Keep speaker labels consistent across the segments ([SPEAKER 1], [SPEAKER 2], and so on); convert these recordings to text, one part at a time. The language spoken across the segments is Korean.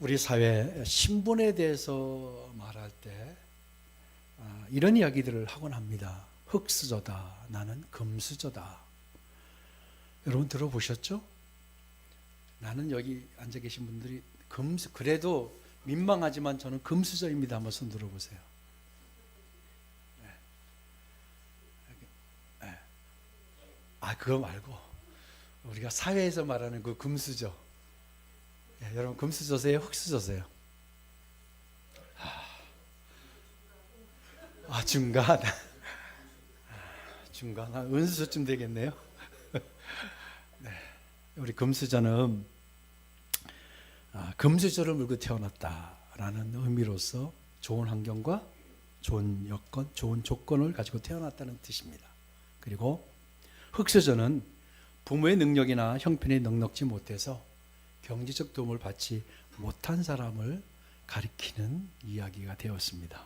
[SPEAKER 1] 우리 사회 신분에 대해서 말할 때 이런 이야기들을 하곤 합니다. 흙수저다, 나는 금수저다. 여러분 들어보셨죠? 나는 여기 앉아 계신 분들이 그래도 민망하지만 저는 금수저입니다. 한번 손 들어보세요. 네. 그거 말고 우리가 사회에서 말하는 그 금수저. 여러분 금수저세요? 흙수저세요? 중간. 중간 한 은수저쯤 되겠네요. 네. 우리 금수저는 금수저를 물고 태어났다라는 의미로서 좋은 환경과 좋은 여건, 좋은 조건을 가지고 태어났다는 뜻입니다. 그리고 흙수저는 부모의 능력이나 형편이 넉넉지 못해서 경제적 도움을 받지 못한 사람을 가리키는 이야기가 되었습니다.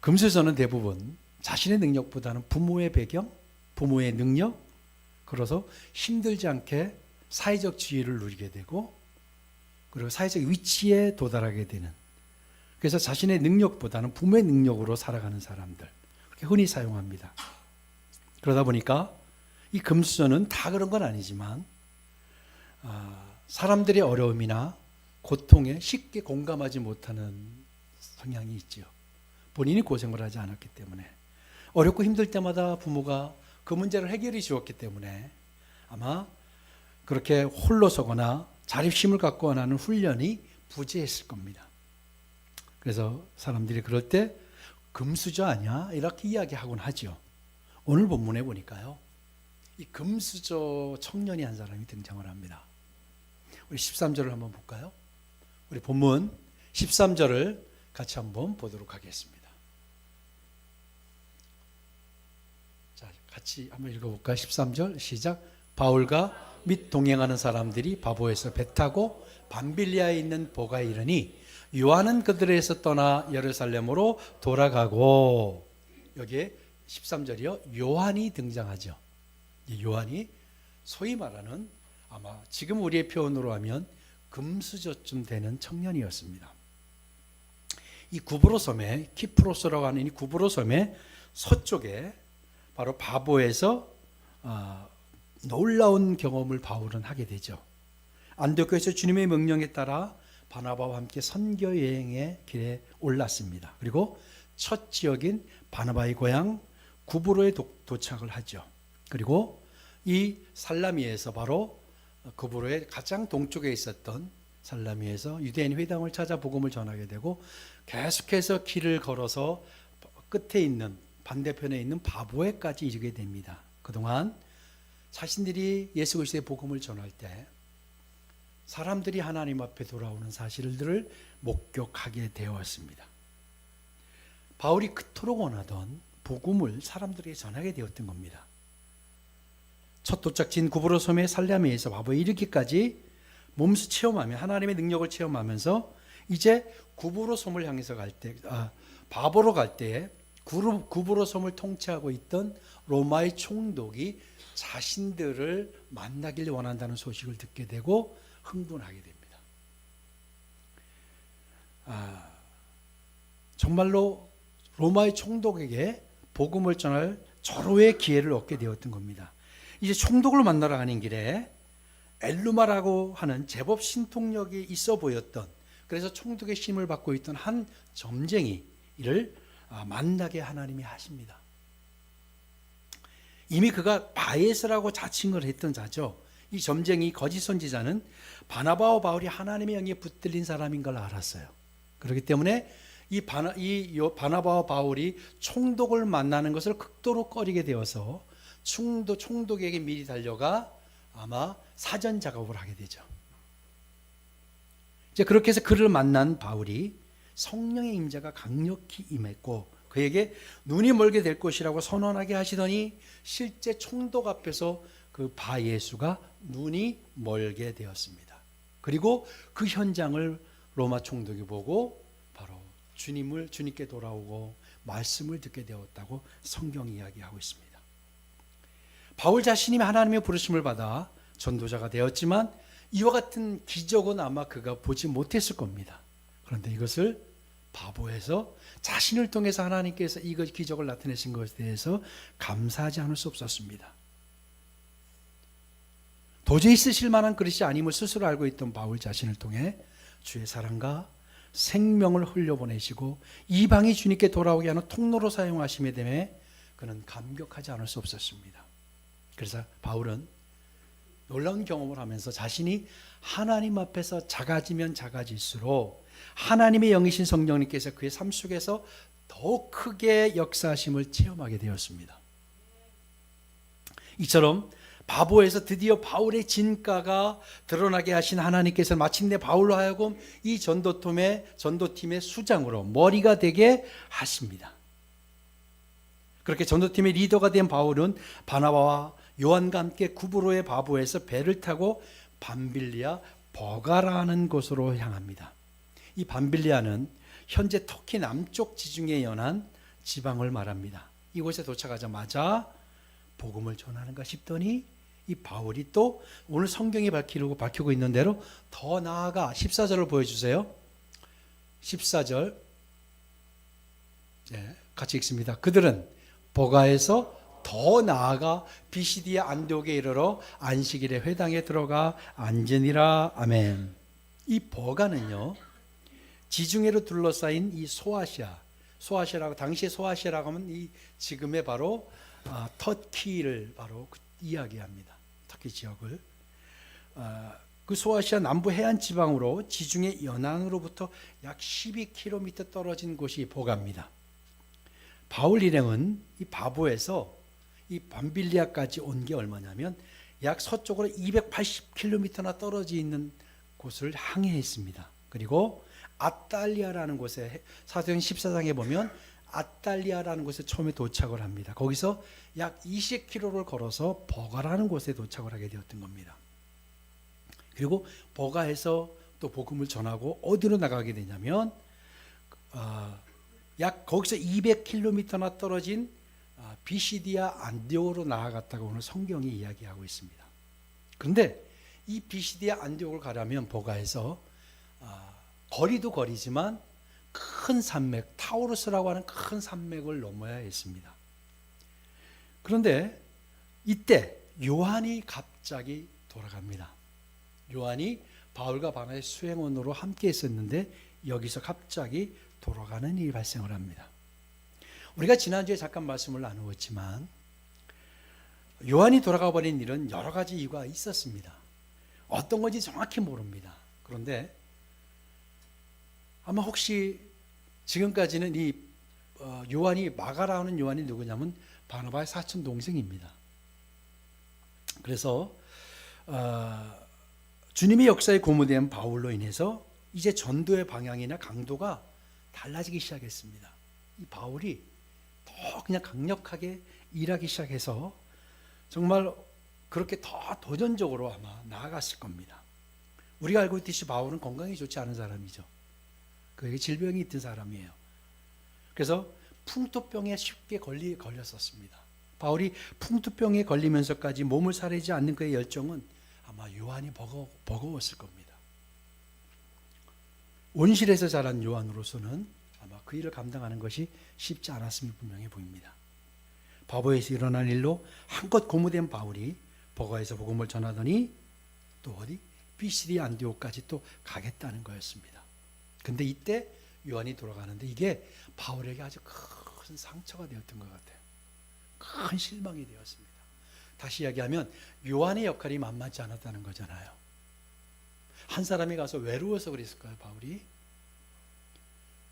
[SPEAKER 1] 금수저는 대부분 자신의 능력보다는 부모의 배경, 부모의 능력, 그래서 힘들지 않게 사회적 지위를 누리게 되고 그리고 사회적 위치에 도달하게 되는, 그래서 자신의 능력보다는 부모의 능력으로 살아가는 사람들, 그렇게 흔히 사용합니다. 그러다 보니까 이 금수저는 다 그런 건 아니지만 사람들의 어려움이나 고통에 쉽게 공감하지 못하는 성향이 있죠. 본인이 고생을 하지 않았기 때문에, 어렵고 힘들 때마다 부모가 그 문제를 해결해 주었기 때문에 아마 그렇게 홀로 서거나 자립심을 갖고 하는 훈련이 부재했을 겁니다. 그래서 사람들이 그럴 때 금수저 아니야? 이렇게 이야기하곤 하죠. 오늘 본문에 보니까요, 이 금수저 청년이 한 사람이 등장을 합니다. 우리 13절을 한번 볼까요? 우리 본문 13절을 같이 한번 보도록 하겠습니다. 자, 같이 한번 읽어볼까요? 13절 시작. 바울과 및 동행하는 사람들이 바보에서 배 타고 밤빌리아에 있는 보가에 이르니 요한은 그들에서 떠나 예루살렘으로 돌아가고, 여기에 13절이요, 요한이 등장하죠. 이 요한이 소위 말하는, 아마 지금 우리의 표현으로 하면 금수저쯤 되는 청년이었습니다. 이 구브로 섬에, 키프로스라고 하는 이 구브로 섬의 서쪽에 바로 바보에서 놀라운 경험을 바울은 하게 되죠. 안디옥에서 주님의 명령에 따라 바나바와 함께 선교 여행의 길에 올랐습니다. 그리고 첫 지역인 바나바의 고향 구브로에 도착을 하죠. 그리고 이 살라미에서, 바로 구브로의 가장 동쪽에 있었던 살라미에서 유대인 회당을 찾아 복음을 전하게 되고, 계속해서 길을 걸어서 끝에 있는, 반대편에 있는 바보에까지 이르게 됩니다. 그동안 자신들이 예수 그리스도의 복음을 전할 때 사람들이 하나님 앞에 돌아오는 사실들을 목격하게 되었습니다. 바울이 그토록 원하던 복음을 사람들에게 전하게 되었던 겁니다. 첫 도착지인 구브로 섬의 살라미에서 바보에 이르기까지 몸소 체험하며 하나님의 능력을 체험하면서 이제 구브로 섬을 향해서 갈 때, 바보로 갈 때에 구브로 섬을 통치하고 있던 로마의 총독이 자신들을 만나길 원한다는 소식을 듣게 되고 흥분하게 됩니다. 정말로 로마의 총독에게 복음을 전할 절호의 기회를 얻게 되었던 겁니다. 이제 총독을 만나러 가는 길에 엘루마라고 하는 제법 신통력이 있어 보였던, 그래서 총독의 신임을 받고 있던 한 점쟁이를 만나게 하나님이 하십니다. 이미 그가 바에스라고 자칭을 했던 자죠. 이 점쟁이 거짓 선지자는 바나바와 바울이 하나님의 영에 붙들린 사람인 걸 알았어요. 그렇기 때문에 이 바나바와 바울이 총독을 만나는 것을 극도로 꺼리게 되어서 총독에게 미리 달려가 아마 사전 작업을 하게 되죠. 이제 그렇게 해서 그를 만난 바울이 성령의 임재가 강력히 임했고 그에게 눈이 멀게 될 것이라고 선언하게 하시더니 실제 총독 앞에서 그 바 예수가 눈이 멀게 되었습니다. 그리고 그 현장을 로마 총독이 보고 바로 주님께 돌아오고 말씀을 듣게 되었다고 성경이 이야기하고 있습니다. 바울 자신이 하나님의 부르심을 받아 전도자가 되었지만 이와 같은 기적은 아마 그가 보지 못했을 겁니다. 그런데 이것을 바보에서 자신을 통해서 하나님께서 이 기적을 나타내신 것에 대해서 감사하지 않을 수 없었습니다. 도저히 쓰실 만한 그릇이 아님을 스스로 알고 있던 바울 자신을 통해 주의 사랑과 생명을 흘려보내시고 이방이 주님께 돌아오게 하는 통로로 사용하심에 대해 그는 감격하지 않을 수 없었습니다. 그래서 바울은 놀라운 경험을 하면서 자신이 하나님 앞에서 작아지면 작아질수록 하나님의 영이신 성령님께서 그의 삶 속에서 더 크게 역사하심을 체험하게 되었습니다. 이처럼 바보에서 드디어 바울의 진가가 드러나게 하신 하나님께서는 마침내 바울로 하여금 이 전도팀의 수장으로 머리가 되게 하십니다. 그렇게 전도팀의 리더가 된 바울은 바나바와 요한과 함께 구브로의 바보에서 배를 타고 밤빌리아 버가라는 곳으로 향합니다. 이 밤빌리아는 현재 터키 남쪽 지중해에 연한 지방을 말합니다. 이곳에 도착하자마자 복음을 전하는가 싶더니 이 바울이 또 오늘 성경이 밝히고 있는 대로 더 나아가 14절을 보여주세요. 14절 같이 읽습니다. 그들은 버가에서 더 나아가 비시디아 안디옥에 이르러 안식일에 회당에 들어가 앉으니라. 아멘. 이 버가는요, 지중해로 둘러싸인 이 소아시아라고, 당시의 소아시아라고 하면 이 지금의 바로 터키를 바로 이야기합니다. 터키 지역을. 그 소아시아 남부 해안 지방으로 지중해 연안으로부터 약 12km 떨어진 곳이 버가입니다. 바울 일행은 이 바보에서 이 밤빌리아까지 온 게 얼마냐면 약 서쪽으로 280km나 떨어져 있는 곳을 항해했습니다. 그리고 아탈리아라는 곳에 사도행 14장에 보면 아탈리아라는 곳에 처음에 도착을 합니다. 거기서 약 20km를 걸어서 버가라는 곳에 도착을 하게 되었던 겁니다. 그리고 버가에서 또 복음을 전하고 어디로 나가게 되냐면 약 거기서 200km나 떨어진 비시디아 안디옥으로 나아갔다고 오늘 성경이 이야기하고 있습니다. 그런데 이 비시디아 안디옥을 가려면 버가에서 거리도 거리지만 큰 산맥, 타우루스라고 하는 큰 산맥을 넘어야 했습니다. 그런데 이때 요한이 갑자기 돌아갑니다. 요한이 바울과 바나바의 수행원으로 함께 있었는데 여기서 갑자기 돌아가는 일이 발생을 합니다. 우리가 지난주에 잠깐 말씀을 나누었지만 요한이 돌아가 버린 일은 여러 가지 이유가 있었습니다. 어떤 건지 정확히 모릅니다. 그런데 아마 혹시 지금까지는 이 요한이, 마가라는 요한이 누구냐면 바나바의 사촌 동생입니다. 그래서 주님의 역사에 고무된 바울로 인해서 이제 전도의 방향이나 강도가 달라지기 시작했습니다. 이 바울이 더 그냥 강력하게 일하기 시작해서 정말 그렇게 더 도전적으로 아마 나아갔을 겁니다. 우리가 알고 있듯이 바울은 건강이 좋지 않은 사람이죠. 그에게 질병이 있던 사람이에요. 그래서 풍토병에 쉽게 걸렸었습니다. 바울이 풍토병에 걸리면서까지 몸을 사리지 않는 그의 열정은 아마 요한이 버거웠을 겁니다. 온실에서 자란 요한으로서는 아마 그 일을 감당하는 것이 쉽지 않았음이 분명해 보입니다. 바보에서 일어난 일로 한껏 고무된 바울이 버가에서 복음을 전하더니 또 어디? 비시디아 안디옥까지 또 가겠다는 거였습니다. 근데 이때 요한이 돌아가는데 이게 바울에게 아주 큰 상처가 되었던 것 같아요. 큰 실망이 되었습니다. 다시 이야기하면 요한의 역할이 만만치 않았다는 거잖아요. 한 사람이 가서 외로워서 그랬을까요, 바울이?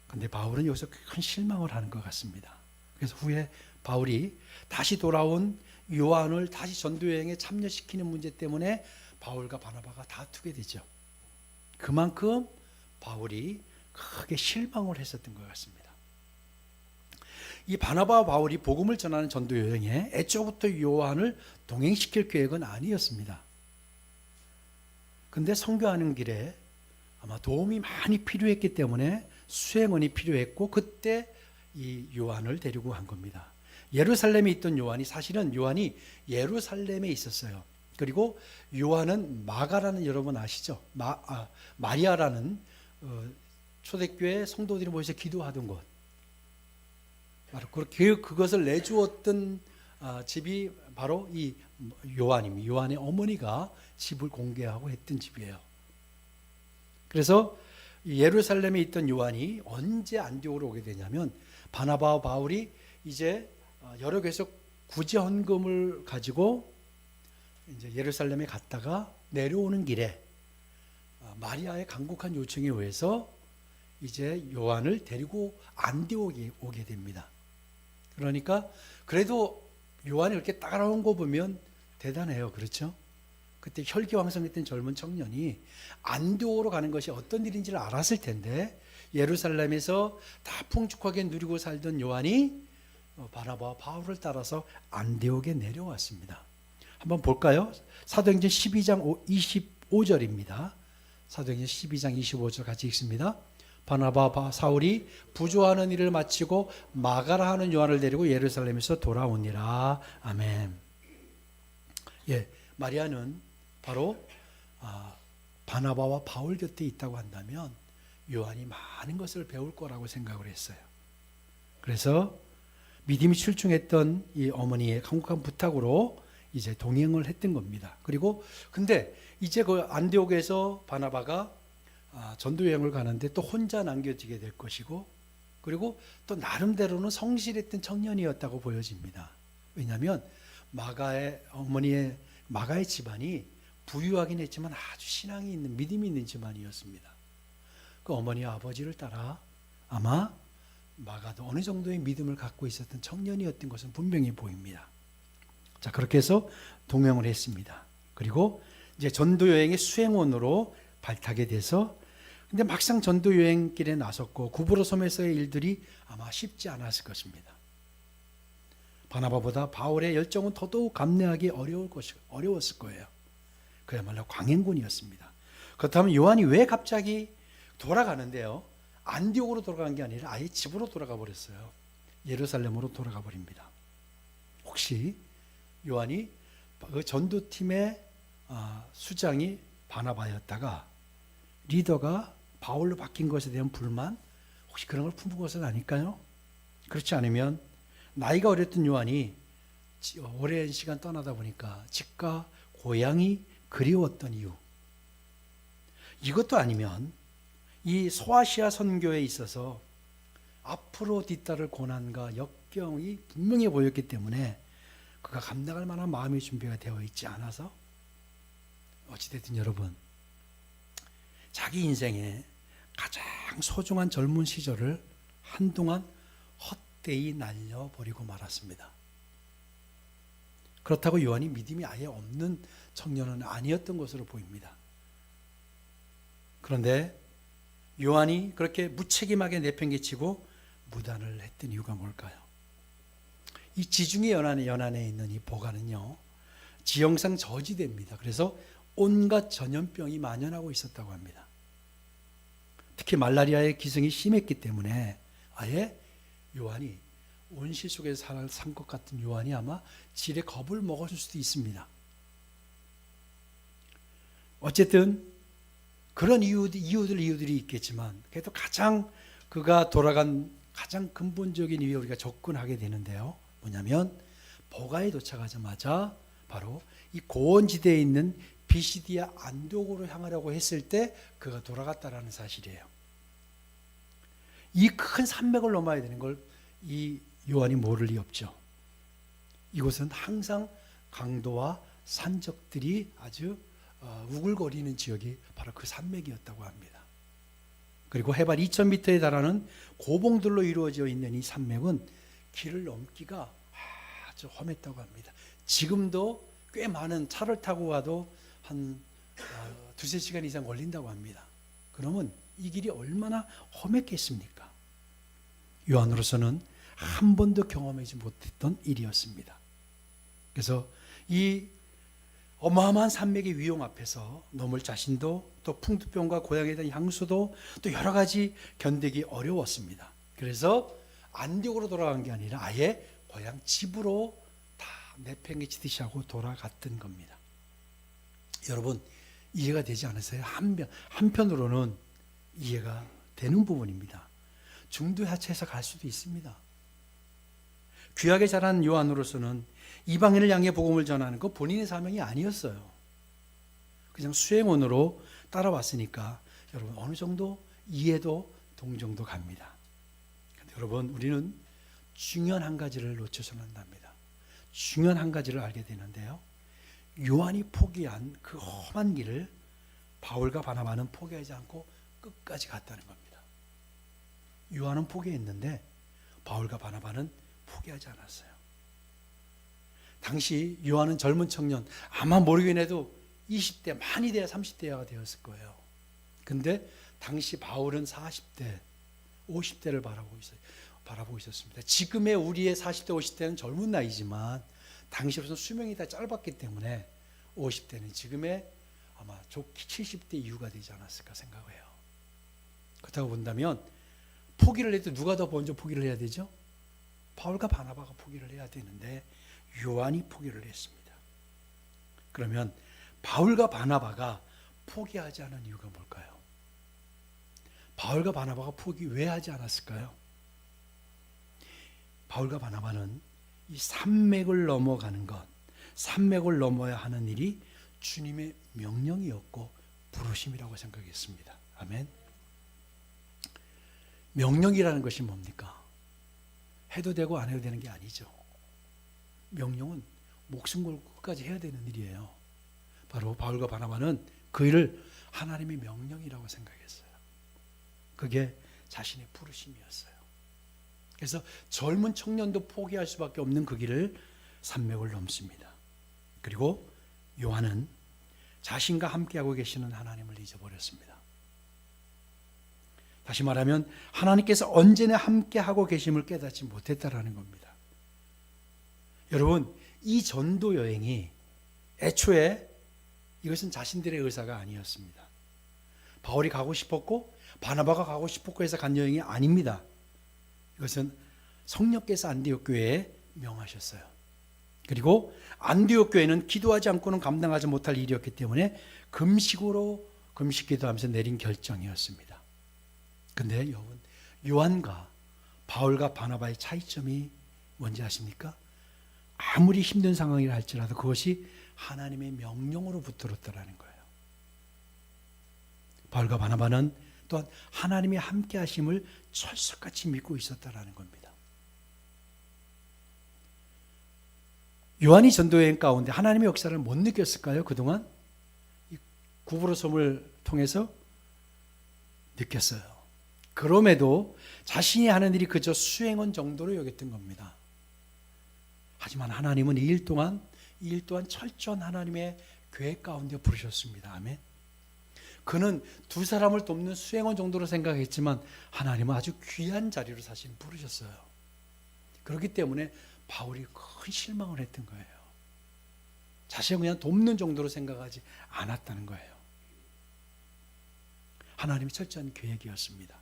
[SPEAKER 1] 근데 바울은 여기서 큰 실망을 하는 것 같습니다. 그래서 후에 바울이 다시 돌아온 요한을 다시 전도여행에 참여시키는 문제 때문에 바울과 바나바가 다투게 되죠. 그만큼 바울이 크게 실망을 했었던 것 같습니다. 이 바나바와 바울이 복음을 전하는 전도 여행에 애초부터 요한을 동행시킬 계획은 아니었습니다. 그런데 선교하는 길에 아마 도움이 많이 필요했기 때문에 수행원이 필요했고 그때 이 요한을 데리고 간 겁니다. 예루살렘에 있던 요한이 사실은 요한이 예루살렘에 있었어요. 그리고 요한은 마가라는, 여러분 아시죠? 마리아라는 초대교회 성도들이 모여서 기도하던 곳, 바로 그것을 내주었던 집이 바로 이 요한입니다. 요한의 어머니가 집을 공개하고 했던 집이에요. 그래서 예루살렘에 있던 요한이 언제 안디옥으로 오게 되냐면, 바나바와 바울이 이제 여러 교회에서 구제 헌금을 가지고 이제 예루살렘에 갔다가 내려오는 길에 마리아의 간곡한 요청에 의해서 이제 요한을 데리고 안디옥에 오게 됩니다. 그러니까 그래도 요한이 이렇게 따라온 거 보면 대단해요. 그렇죠? 그때 혈기왕성했던 젊은 청년이 안디옥으로 가는 것이 어떤 일인지를 알았을 텐데, 예루살렘에서 다 풍족하게 누리고 살던 요한이 바나바와 바울을 따라서 안디옥에 내려왔습니다. 한번 볼까요? 사도행전 12장 25절입니다. 사도행전 12장 25절 같이 읽습니다. 바나바 사울이 부조하는 일을 마치고 마가라 하는 요한을 데리고 예루살렘에서 돌아오니라. 아멘. 예, 마리아는 바로 바나바와 바울 곁에 있다고 한다면 요한이 많은 것을 배울 거라고 생각을 했어요. 그래서 믿음이 출중했던 이 어머니의 간곡한 부탁으로 이제 동행을 했던 겁니다. 그리고 근데 이제 그 안디옥에서 바나바가 전도 여행을 가는데 또 혼자 남겨지게 될 것이고, 그리고 또 나름대로는 성실했던 청년이었다고 보여집니다. 왜냐하면 마가의 어머니의 마가의 집안이 부유하긴 했지만 아주 신앙이 있는, 믿음이 있는 집안이었습니다. 그 어머니 아버지를 따라 아마 마가도 어느 정도의 믿음을 갖고 있었던 청년이었던 것은 분명히 보입니다. 자, 그렇게 해서 동행을 했습니다. 그리고 이제 전도 여행의 수행원으로 발탁이 돼서, 근데 막상 전도 여행길에 나섰고 구브로 섬에서의 일들이 아마 쉽지 않았을 것입니다. 바나바보다 바울의 열정은 더더욱 감내하기 어려웠을 거예요. 그야말로 광행군이었습니다. 그렇다면 요한이 왜 갑자기 돌아가는데요? 안디옥으로 돌아간 게 아니라 아예 집으로 돌아가 버렸어요. 예루살렘으로 돌아가 버립니다. 혹시 요한이 그 전도팀의 수장이 바나바였다가 리더가 바울로 바뀐 것에 대한 불만, 혹시 그런 걸 품은 것은 아닐까요? 그렇지 않으면 나이가 어렸던 요한이 오랜 시간 떠나다 보니까 집과 고향이 그리웠던 이유, 이것도 아니면 이 소아시아 선교에 있어서 앞으로 뒤따를 고난과 역경이 분명히 보였기 때문에 그가 감당할 만한 마음의 준비가 되어 있지 않아서, 어찌됐든 여러분, 자기 인생에 가장 소중한 젊은 시절을 한동안 헛되이 날려버리고 말았습니다. 그렇다고 요한이 믿음이 아예 없는 청년은 아니었던 것으로 보입니다. 그런데 요한이 그렇게 무책임하게 내팽개치고 무단을 했던 이유가 뭘까요? 이 지중해 연안에 있는 이 보가는요, 지형상 저지대입니다. 그래서 온갖 전염병이 만연하고 있었다고 합니다. 특히 말라리아의 기승이 심했기 때문에 아예 요한이, 온실 속에서 산 것 같은 요한이 아마 질에 겁을 먹었을 수도 있습니다. 어쨌든 그런 이유들이 있겠지만, 그래도 가장 그가 돌아간 가장 근본적인 이유에 우리가 접근하게 되는데요, 뭐냐면 보가에 도착하자마자 바로 이 고원지대에 있는 비시디아 안디옥으로 향하려고 했을 때 그가 돌아갔다라는 사실이에요. 이 큰 산맥을 넘어야 되는 걸 이 요한이 모를 리 없죠. 이곳은 항상 강도와 산적들이 아주 우글거리는 지역이 바로 그 산맥이었다고 합니다. 그리고 해발 2000m에 달하는 고봉들로 이루어져 있는 이 산맥은 길을 넘기가 아주 험했다고 합니다. 지금도 꽤 많은 차를 타고 가도 한 두세 시간 이상 걸린다고 합니다. 그러면 이 길이 얼마나 험했겠습니까? 요한으로서는 한 번도 경험하지 못했던 일이었습니다. 그래서 이 어마어마한 산맥의 위용 앞에서 넘을 자신도, 또 풍두병과 고향에 대한 향수도, 또 여러 가지 견디기 어려웠습니다. 그래서 안디옥으로 돌아간 게 아니라 아예 고향 집으로 다 내팽개치듯이 하고 돌아갔던 겁니다. 여러분 이해가 되지 않으세요? 한편으로는 이해가 되는 부분입니다. 중도하체에서 갈 수도 있습니다. 귀하게 자란 요한으로서는 이방인을 향해 복음을 전하는 거 본인의 사명이 아니었어요. 그냥 수행원으로 따라왔으니까 여러분 어느 정도 이해도 동정도 갑니다. 근데 여러분 우리는 중요한 한 가지를 놓쳐서는 안 됩니다. 중요한 한 가지를 알게 되는데요. 요한이 포기한 그 험한 길을 바울과 바나바는 포기하지 않고 끝까지 갔다는 겁니다. 요한은 포기했는데 바울과 바나바는 포기하지 않았어요. 당시 요한은 젊은 청년, 아마 모르긴 해도 20대, 많이 돼야 30대가 되었을 거예요. 근데 당시 바울은 40대, 50대를 바라보고 있었습니다. 지금의 우리의 40대, 50대는 젊은 나이지만 당시로서 수명이 다 짧았기 때문에 50대는 지금의 아마 좋기 70대 이후가 되지 않았을까 생각해요. 그렇다고 본다면 포기를 해도 누가 더 먼저 포기를 해야 되죠? 바울과 바나바가 포기를 해야 되는데 요한이 포기를 했습니다. 그러면 바울과 바나바가 포기하지 않은 이유가 뭘까요? 바울과 바나바가 포기 왜 하지 않았을까요? 바울과 바나바는 이 산맥을 넘어가는 것, 산맥을 넘어야 하는 일이 주님의 명령이었고 부르심이라고 생각했습니다. 아멘. 명령이라는 것이 뭡니까? 해도 되고 안 해도 되는 게 아니죠. 명령은 목숨 걸고 끝까지 해야 되는 일이에요. 바로 바울과 바나바는 그 일을 하나님의 명령이라고 생각했어요. 그게 자신의 부르심이었어요. 그래서 젊은 청년도 포기할 수밖에 없는 그 길을 산맥을 넘습니다. 그리고 요한은 자신과 함께하고 계시는 하나님을 잊어버렸습니다. 다시 말하면 하나님께서 언제나 함께하고 계심을 깨닫지 못했다라는 겁니다. 여러분, 이 전도 여행이 애초에 이것은 자신들의 의사가 아니었습니다. 바울이 가고 싶었고 바나바가 가고 싶었고 해서 간 여행이 아닙니다. 이것은 성령께서 안디옥 교회에 명하셨어요. 그리고 안디옥 교회는 기도하지 않고는 감당하지 못할 일이었기 때문에 금식 기도하면서 내린 결정이었습니다. 근데 여러분, 요한과 바울과 바나바의 차이점이 뭔지 아십니까? 아무리 힘든 상황이라 할지라도 그것이 하나님의 명령으로 붙들었다라는 거예요. 바울과 바나바는 또한 하나님의 함께 하심을 철석같이 믿고 있었다라는 겁니다. 요한이 전도여행 가운데 하나님의 역사를 못 느꼈을까요? 그동안 구부로 섬을 통해서 느꼈어요. 그럼에도 자신이 하는 일이 그저 수행원 정도로 여겼던 겁니다. 하지만 하나님은 이 일 또한 철저한 하나님의 계획 가운데 부르셨습니다. 아멘. 그는 두 사람을 돕는 수행원 정도로 생각했지만 하나님은 아주 귀한 자리로 사실 부르셨어요. 그렇기 때문에 바울이 큰 실망을 했던 거예요. 자신을 그냥 돕는 정도로 생각하지 않았다는 거예요. 하나님의 철저한 계획이었습니다.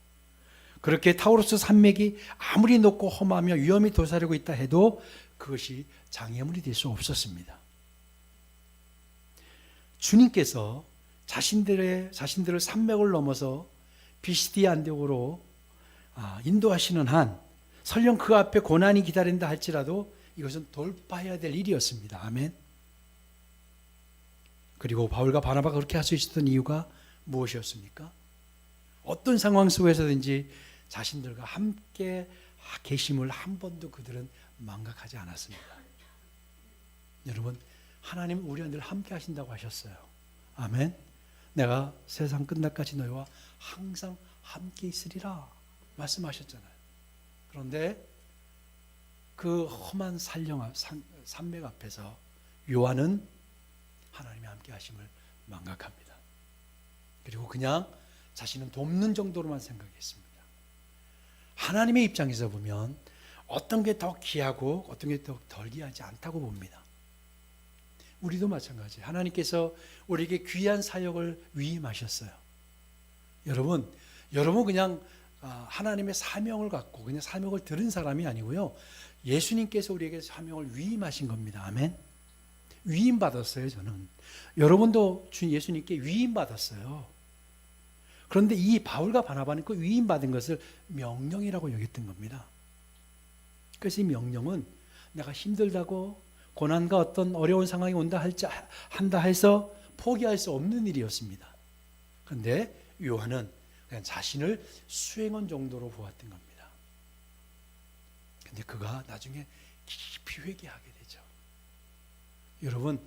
[SPEAKER 1] 그렇게 타우로스 산맥이 아무리 높고 험하며 위험이 도사리고 있다 해도 그것이 장애물이 될 수 없었습니다. 주님께서 자신들을 산맥을 넘어서 비시디아 안디옥으로 인도하시는 한 설령 그 앞에 고난이 기다린다 할지라도 이것은 돌파해야 될 일이었습니다. 아멘. 그리고 바울과 바나바가 그렇게 할 수 있었던 이유가 무엇이었습니까? 어떤 상황 속에서든지 자신들과 함께 계심을 한 번도 그들은 망각하지 않았습니다. 여러분, 하나님 우리와 늘 함께 하신다고 하셨어요. 아멘. 내가 세상 끝날까지 너희와 항상 함께 있으리라 말씀하셨잖아요. 그런데 그 험한 산맥 앞에서 요한은 하나님의 함께 하심을 망각합니다. 그리고 그냥 자신은 돕는 정도로만 생각했습니다. 하나님의 입장에서 보면 어떤 게 더 귀하고 어떤 게 더 덜 귀하지 않다고 봅니다. 우리도 마찬가지예요. 하나님께서 우리에게 귀한 사역을 위임하셨어요. 여러분 그냥 하나님의 사명을 갖고 그냥 사명을 들은 사람이 아니고요. 예수님께서 우리에게 사명을 위임하신 겁니다. 아멘. 위임받았어요, 저는. 여러분도 주 예수님께 위임받았어요. 그런데 이 바울과 바나바는 그 위임받은 것을 명령이라고 여겼던 겁니다. 그래서 이 명령은 내가 힘들다고 고난과 어떤 어려운 상황이 한다 해서 포기할 수 없는 일이었습니다. 그런데 요한은 그냥 자신을 수행원 정도로 보았던 겁니다. 근데 그가 나중에 깊이 회개하게 되죠. 여러분,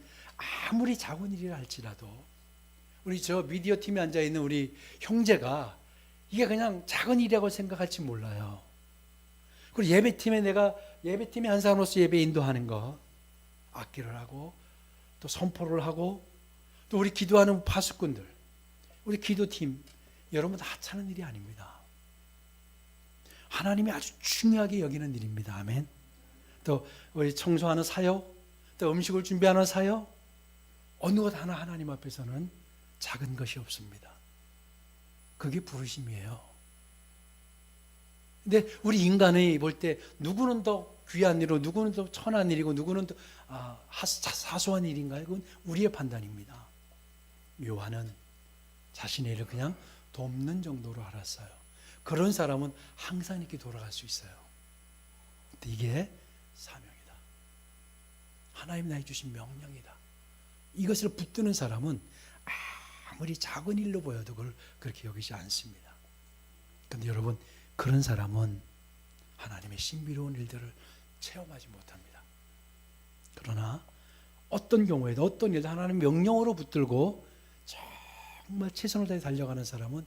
[SPEAKER 1] 아무리 작은 일이라 할지라도 우리 저 미디어 팀에 앉아 있는 우리 형제가 이게 그냥 작은 일이라고 생각할지 몰라요. 그리고 예배팀에 한 사람으로서 예배 인도하는 거 악기를 하고 또 선포를 하고 또 우리 기도하는 파수꾼들, 우리 기도팀, 여러분 하찮은 일이 아닙니다. 하나님이 아주 중요하게 여기는 일입니다. 아멘. 또 우리 청소하는 사역, 또 음식을 준비하는 사역, 어느 것 하나 하나님 앞에서는 작은 것이 없습니다. 그게 부르심이에요. 근데 우리 인간이 볼 때 누구는 더 귀한 일이고 누구는 더 천한 일이고 누구는 더 사소한 일인가요? 그건 우리의 판단입니다. 요한은 자신의 일을 그냥 돕는 정도로 알았어요. 그런 사람은 항상 이렇게 돌아갈 수 있어요. 근데 이게 사명이다. 하나님 나에게 주신 명령이다. 이것을 붙드는 사람은 아무리 작은 일로 보여도 그걸 그렇게 여기지 않습니다. 그런데 여러분, 그런 사람은 하나님의 신비로운 일들을 체험하지 못합니다. 그러나 어떤 경우에도 어떤 일도 하나님 명령으로 붙들고 정말 최선을 다해 달려가는 사람은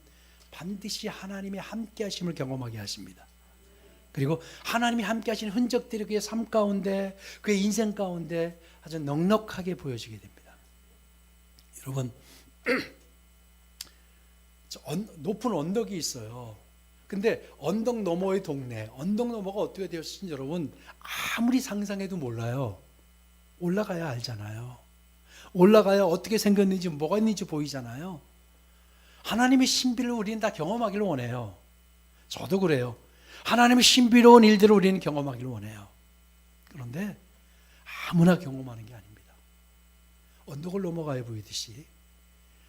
[SPEAKER 1] 반드시 하나님의 함께 하심을 경험하게 하십니다. 그리고 하나님이 함께 하시는 흔적들이 그의 삶 가운데, 그의 인생 가운데 아주 넉넉하게 보여지게 됩니다. 여러분, 높은 언덕이 있어요. 근데 언덕 너머의 동네, 언덕 너머가 어떻게 되었을지 여러분 아무리 상상해도 몰라요. 올라가야 알잖아요. 올라가야 어떻게 생겼는지 뭐가 있는지 보이잖아요. 하나님의 신비를 우리는 다 경험하기를 원해요. 저도 그래요. 하나님의 신비로운 일들을 우리는 경험하기를 원해요. 그런데 아무나 경험하는 게 아닙니다. 언덕을 넘어가야 보이듯이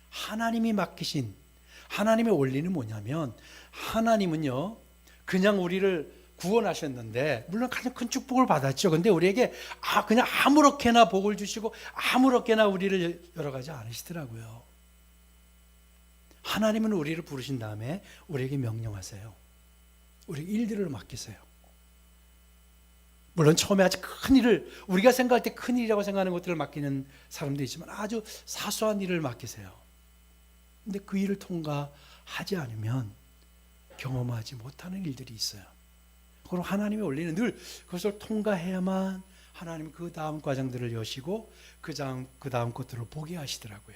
[SPEAKER 1] 하나님이 맡기신 하나님의 원리는 뭐냐면, 하나님은요 그냥 우리를 구원하셨는데 물론 가장 큰 축복을 받았죠. 근데 우리에게 그냥 아무렇게나 복을 주시고 아무렇게나 우리를 열어가지 않으시더라고요. 하나님은 우리를 부르신 다음에 우리에게 명령하세요. 우리 일들을 맡기세요. 물론 처음에 아주 큰 일을, 우리가 생각할 때 큰 일이라고 생각하는 것들을 맡기는 사람도 있지만 아주 사소한 일을 맡기세요. 근데 그 일을 통과하지 않으면 경험하지 못하는 일들이 있어요. 그리고 하나님의 원리는 늘 그것을 통과해야만 하나님 그 다음 과정들을 여시고 그 다음 것들을 보게 하시더라고요.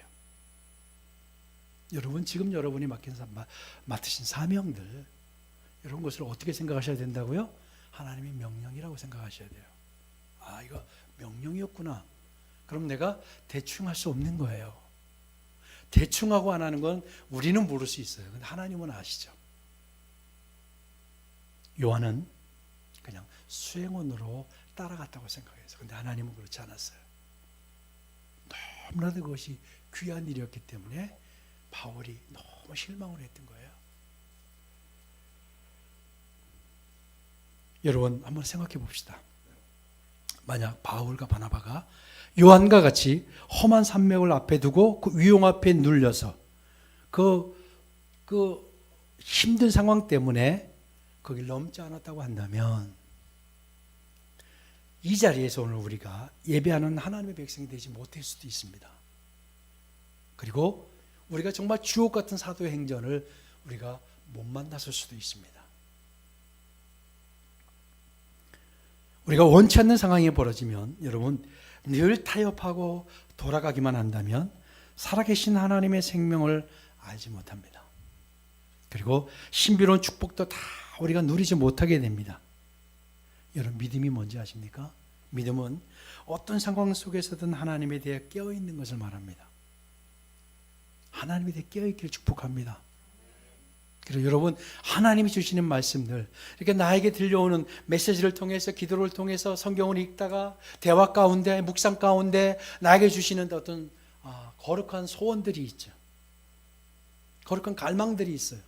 [SPEAKER 1] 여러분, 지금 여러분이 맡으신 사명들, 이런 것을 어떻게 생각하셔야 된다고요? 하나님의 명령이라고 생각하셔야 돼요. 이거 명령이었구나. 그럼 내가 대충 할 수 없는 거예요. 대충 하고 안 하는 건 우리는 모를 수 있어요. 근데 하나님은 아시죠. 요한은 그냥 수행원으로 따라갔다고 생각해서, 근데 하나님은 그렇지 않았어요. 너무나도 그것이 귀한 일이었기 때문에 바울이 너무 실망을 했던 거예요. 여러분, 한번 생각해 봅시다. 만약 바울과 바나바가 요한과 같이 험한 산맥을 앞에 두고 그 위용 앞에 눌려서 그 힘든 상황 때문에 거길 넘지 않았다고 한다면, 이 자리에서 오늘 우리가 예배하는 하나님의 백성이 되지 못할 수도 있습니다. 그리고 우리가 정말 주옥 같은 사도의 행전을 우리가 못 만났을 수도 있습니다. 우리가 원치 않는 상황이 벌어지면 여러분, 늘 타협하고 돌아가기만 한다면 살아계신 하나님의 생명을 알지 못합니다. 그리고 신비로운 축복도 다 우리가 누리지 못하게 됩니다. 여러분, 믿음이 뭔지 아십니까? 믿음은 어떤 상황 속에서든 하나님에 대해 깨어있는 것을 말합니다. 하나님에 대해 깨어있기를 축복합니다. 그리고 여러분, 하나님이 주시는 말씀들, 이렇게 나에게 들려오는 메시지를 통해서, 기도를 통해서, 성경을 읽다가 대화 가운데, 묵상 가운데 나에게 주시는 어떤 거룩한 소원들이 있죠. 거룩한 갈망들이 있어요.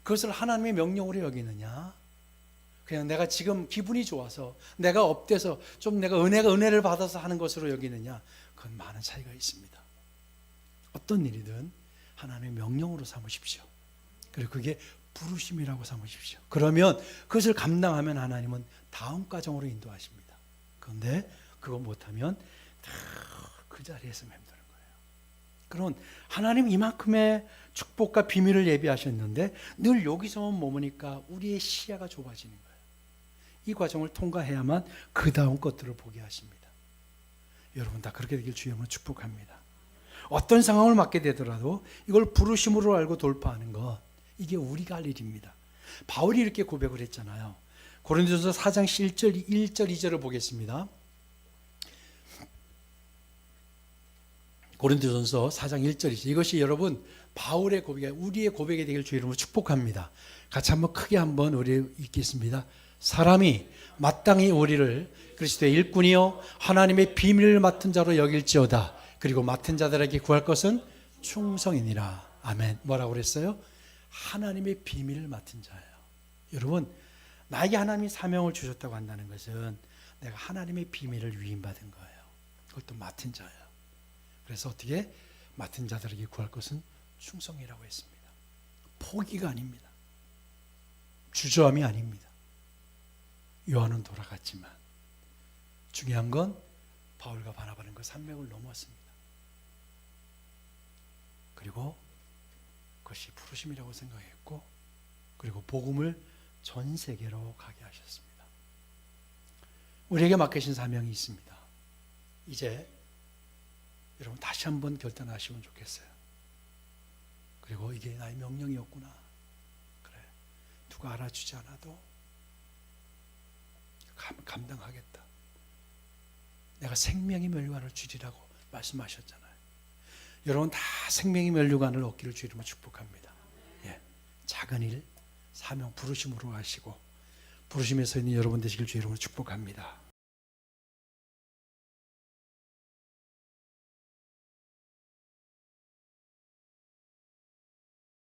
[SPEAKER 1] 그것을 하나님의 명령으로 여기느냐, 그냥 내가 지금 기분이 좋아서, 내가 업돼서 좀 내가 은혜를 받아서 하는 것으로 여기느냐, 그건 많은 차이가 있습니다. 어떤 일이든 하나님의 명령으로 삼으십시오. 그리고 그게 부르심이라고 삼으십시오. 그러면 그것을 감당하면 하나님은 다음 과정으로 인도하십니다. 그런데 그거 못하면 다 그 자리에서 맴도는 거예요. 그런 하나님 이만큼의 축복과 비밀을 예비하셨는데 늘 여기서만 머무니까 우리의 시야가 좁아지는 거예요. 이 과정을 통과해야만 그 다음 것들을 보게 하십니다. 여러분 다 그렇게 되길 주의 이름으로 축복합니다. 어떤 상황을 맞게 되더라도 이걸 부르심으로 알고 돌파하는 것, 이게 우리가 할 일입니다. 바울이 이렇게 고백을 했잖아요. 고린도전서 4장 1절 2절을 보겠습니다. 고린도전서 4장 1절 2절, 이것이 여러분 바울의 고백이 우리의 고백이 되길 주의 이름으로 축복합니다. 같이 한번 크게 한번 우리 읽겠습니다. 사람이 마땅히 우리를 그리스도의 일꾼이요 하나님의 비밀을 맡은 자로 여길지어다. 그리고 맡은 자들에게 구할 것은 충성이니라. 아멘. 뭐라고 그랬어요? 하나님의 비밀을 맡은 자예요. 여러분, 나에게 하나님이 사명을 주셨다고 한다는 것은 내가 하나님의 비밀을 위임받은 거예요. 그것도 맡은 자예요. 그래서 어떻게? 맡은 자들에게 구할 것은 충성이라고 했습니다. 포기가 아닙니다. 주저함이 아닙니다. 요한은 돌아갔지만 중요한 건 바울과 바나바는 그 산맥을 넘었습니다. 그리고 그것이 부르심이라고 생각했고, 그리고 복음을 전 세계로 가게 하셨습니다. 우리에게 맡기신 사명이 있습니다. 이제 여러분 다시 한번 결단하시면 좋겠어요. 그리고 이게 나의 명령이었구나. 그래, 누가 알아주지 않아도 감당하겠다. 내가 생명의 멸류관을 주리라고 말씀하셨잖아요. 여러분 다 생명의 멸류관을 얻기를 주의 이름으로 축복합니다. 예, 작은 일, 사명, 부르심으로 하시고 부르심에 서 있는 여러분 되시길 주의 이름으로 축복합니다.